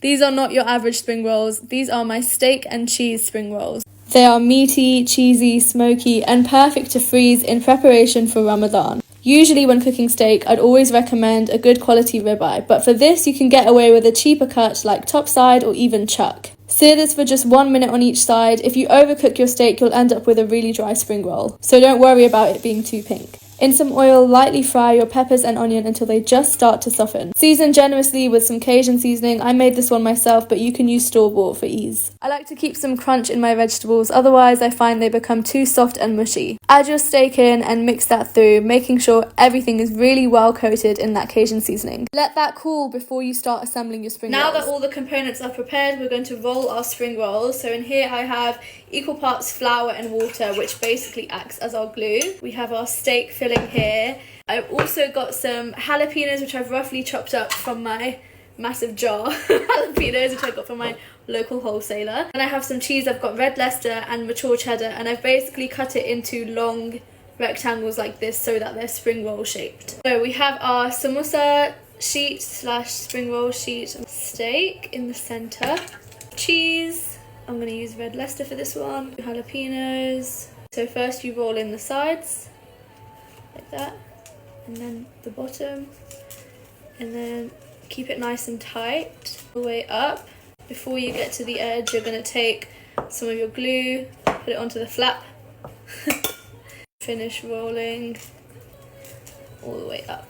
These are not your average spring rolls. These are my steak and cheese spring rolls. They are meaty, cheesy, smoky, and perfect to freeze in preparation for Ramadan. Usually when cooking steak, I'd always recommend a good quality ribeye, but for this you can get away with a cheaper cut like topside or even chuck. Sear this for just 1 minute on each side. If you overcook your steak, you'll end up with a really dry spring roll, so don't worry about it being too pink. In some oil, lightly fry your peppers and onion until they just start to soften. Season generously with some Cajun seasoning. I made this one myself, but you can use store-bought for ease. I like to keep some crunch in my vegetables, otherwise I find they become too soft and mushy. Add your steak in and mix that through, making sure everything is really well coated in that Cajun seasoning. Let that cool before you start assembling your spring rolls. Now that all the components are prepared, we're going to roll our spring rolls. So in here I have equal parts flour and water, which basically acts as our glue. We have our steak filling here. I've also got some jalapeños, which I've roughly chopped up from my massive jar. Jalapeños, which I got from my local wholesaler. And I have some cheese. I've got Red Leicester and mature cheddar, and I've basically cut it into long rectangles like this so that they're spring roll shaped. So we have our samosa sheet slash spring roll sheet, steak in the center, cheese. I'm going to use Red Leicester for this one. Jalapeños. So first you roll in the sides, like that, and then the bottom, and then keep it nice and tight all the way up. Before you get to the edge, you're going to take some of your glue, put it onto the flap, finish rolling all the way up.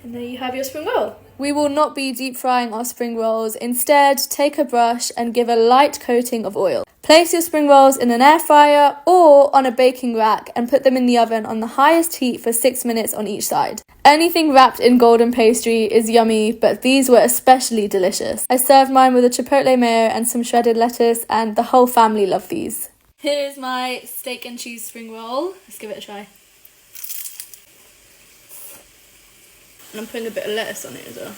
And there you have your spring roll. We will not be deep frying our spring rolls. Instead, take a brush and give a light coating of oil. Place your spring rolls in an air fryer or on a baking rack and put them in the oven on the highest heat for 6 minutes on each side. Anything wrapped in golden pastry is yummy, but these were especially delicious. I served mine with a chipotle mayo and some shredded lettuce, and the whole family loved these. Here's my steak and cheese spring roll. Let's give it a try. And I'm putting a bit of lettuce on it as well.